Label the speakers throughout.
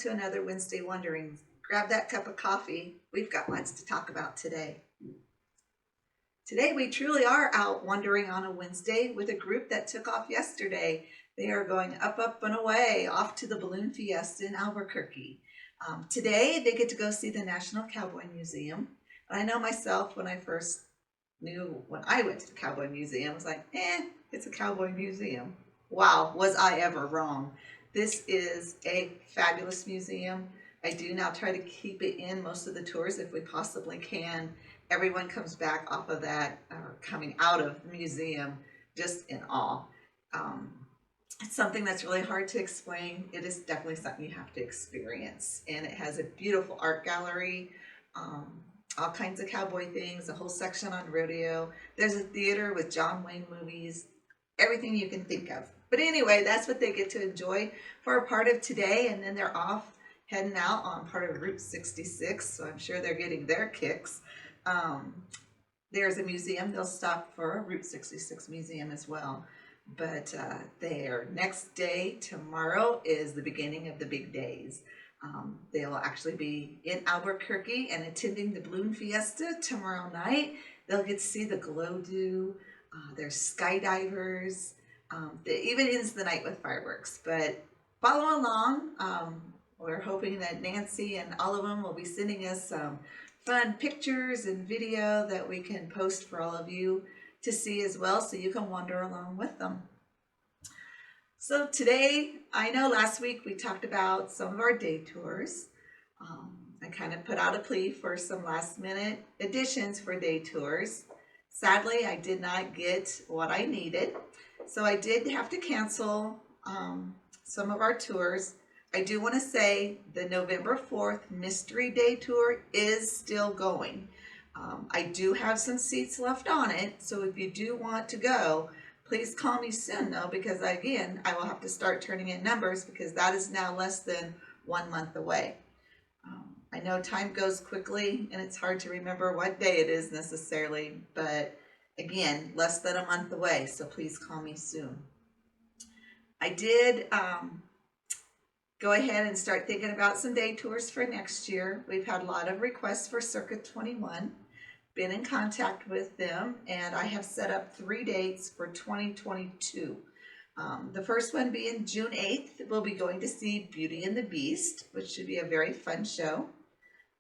Speaker 1: to another Wednesday Wonderings. Grab that cup of coffee. We've got lots to talk about today. Today we truly are out wandering on a Wednesday with a group that took off yesterday. They are going up and away, off to the Balloon Fiesta in Albuquerque. Today they get to go see the National Cowboy Museum. And I know myself, when I first knew when I went to the Cowboy Museum, I was like, it's a cowboy museum. Wow, was I ever wrong. This is a fabulous museum. I do now try to keep it in most of the tours if we possibly can. Everyone comes back off of that, coming out of the museum, just in awe. It's something that's really hard to explain. It is definitely something you have to experience. And it has a beautiful art gallery, all kinds of cowboy things, a whole section on rodeo. There's a theater with John Wayne movies, everything you can think of. But anyway, that's what they get to enjoy for a part of today, and then they're off heading out on part of Route 66, so I'm sure they're getting their kicks. There's a museum. They'll stop for a Route 66 museum as well. But their next day, tomorrow, is the beginning of the big days. They'll actually be in Albuquerque and attending the Balloon Fiesta tomorrow night. They'll get to see the glow-dew. There's skydivers. It even ends the night with fireworks. But follow along. We're hoping that Nancy and all of them will be sending us some fun pictures and video that we can post for all of you to see as well, so you can wander along with them. So today, I know last week we talked about some of our day tours. I kind of put out a plea for some last minute additions for day tours. Sadly, I did not get what I needed, so I did have to cancel some of our tours. I do want to say the November 4th Mystery Day Tour is still going. I do have some seats left on it, so if you do want to go, please call me soon though, because again, I will have to start turning in numbers because that is now less than 1 month away. I know time goes quickly and it's hard to remember what day it is necessarily, but again, less than a month away, so please call me soon. I did go ahead and start thinking about some day tours for next year. We've had a lot of requests for Circa 21. Been in contact with them, and I have set up 3 dates for 2022. The first one being June 8th, we'll be going to see Beauty and the Beast, which should be a very fun show.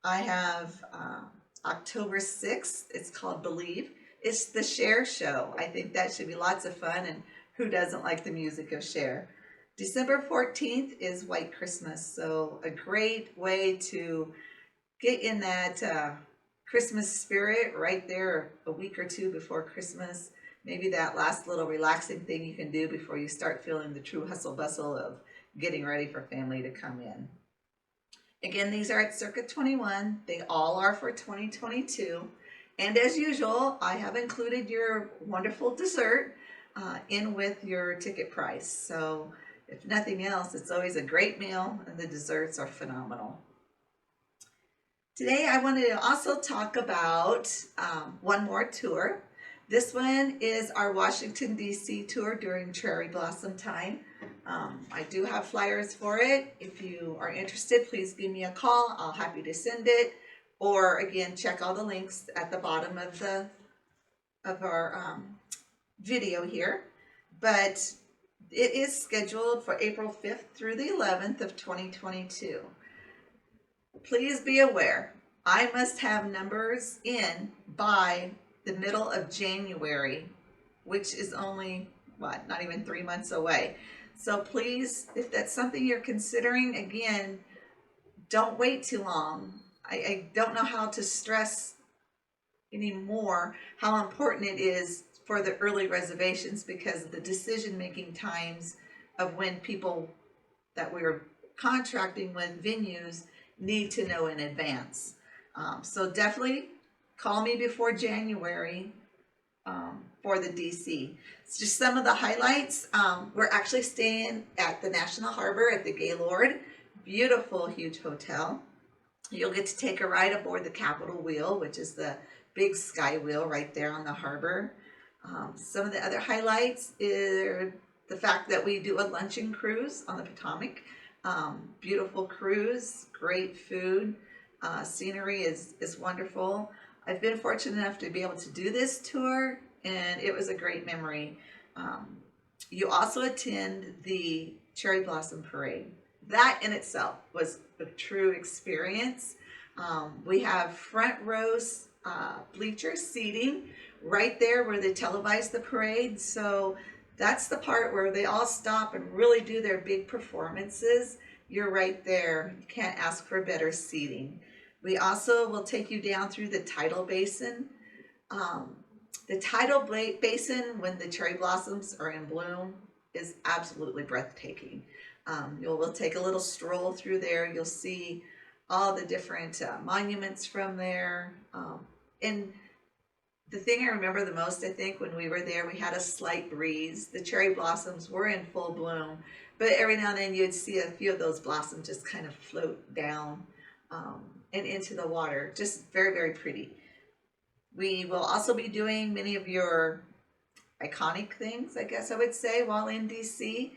Speaker 1: I have October 6th, it's called Believe. It's the Cher show. I think that should be lots of fun, and who doesn't like the music of Cher? December 14th is White Christmas, so a great way to get in that Christmas spirit right there a week or two before Christmas. Maybe that last little relaxing thing you can do before you start feeling the true hustle bustle of getting ready for family to come in. Again, these are at Circa 21. They all are for 2022. And as usual, I have included your wonderful dessert in with your ticket price. So if nothing else, it's always a great meal and the desserts are phenomenal. Today I wanted to also talk about one more tour. This one is our Washington, D.C. tour during cherry blossom time. I do have flyers for it. If you are interested, please give me a call. I'll happy to send it. Or again, check all the links at the bottom of our video here. But it is scheduled for April 5th through the 11th of 2022. Please be aware, I must have numbers in by the middle of January, which is only, not even 3 months away. So please, if that's something you're considering, again, don't wait too long. I don't know how to stress anymore how important it is for the early reservations, because the decision-making times of when people that we're contracting with venues need to know in advance. So definitely call me before January for the DC. It's just some of the highlights. We're actually staying at the National Harbor at the Gaylord. Beautiful, huge hotel. You'll get to take a ride aboard the Capitol Wheel, which is the big sky wheel right there on the harbor. Some of the other highlights is the fact that we do a luncheon cruise on the Potomac. Beautiful cruise, great food, scenery is wonderful. I've been fortunate enough to be able to do this tour, and it was a great memory. Um, you also attend the Cherry Blossom Parade. That in itself was a true experience. We have front rows bleacher seating right there where they televise the parade. So that's the part where they all stop and really do their big performances. You're right there. You can't ask for better seating. We also will take you down through the tidal basin. Um, the tidal basin, when the cherry blossoms are in bloom, is absolutely breathtaking. We'll take a little stroll through there. You'll see all the different monuments from there. And the thing I remember the most, I think, when we were there, we had a slight breeze. The cherry blossoms were in full bloom, but every now and then you'd see a few of those blossoms just kind of float down and into the water. Just very, very pretty. We will also be doing many of your iconic things, I guess I would say, while in DC.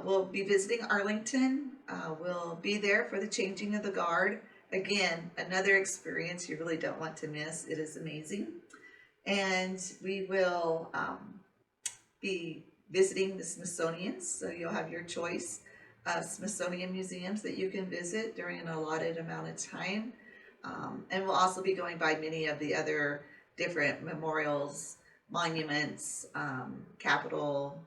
Speaker 1: We'll be visiting Arlington. We'll be there for the changing of the guard. Again, another experience you really don't want to miss. It is amazing. And we will be visiting the Smithsonian, so you'll have your choice of Smithsonian museums that you can visit during an allotted amount of time. And we'll also be going by many of the other different memorials, monuments, Capitol,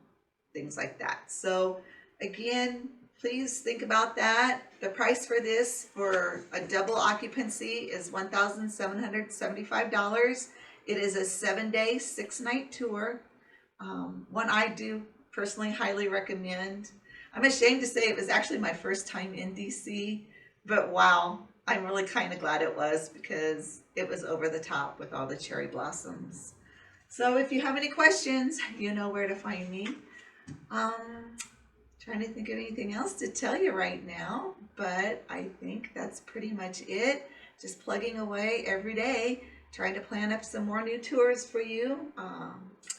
Speaker 1: things like that. So again, please think about that. The price for this for a double occupancy is $1,775. It is a 7-day, 6-night tour. One I do personally highly recommend. I'm ashamed to say it was actually my first time in DC, but wow, I'm really kind of glad it was because it was over the top with all the cherry blossoms. So if you have any questions, you know where to find me. Trying to think of anything else to tell you right now, but I think that's pretty much it. Just plugging away every day, trying to plan up some more new tours for you. I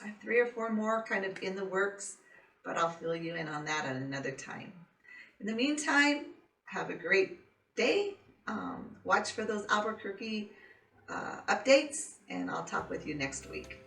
Speaker 1: have 3 or 4 more kind of in the works, but I'll fill you in on that at another time. In the meantime, have a great day. Watch for those Albuquerque updates, and I'll talk with you next week.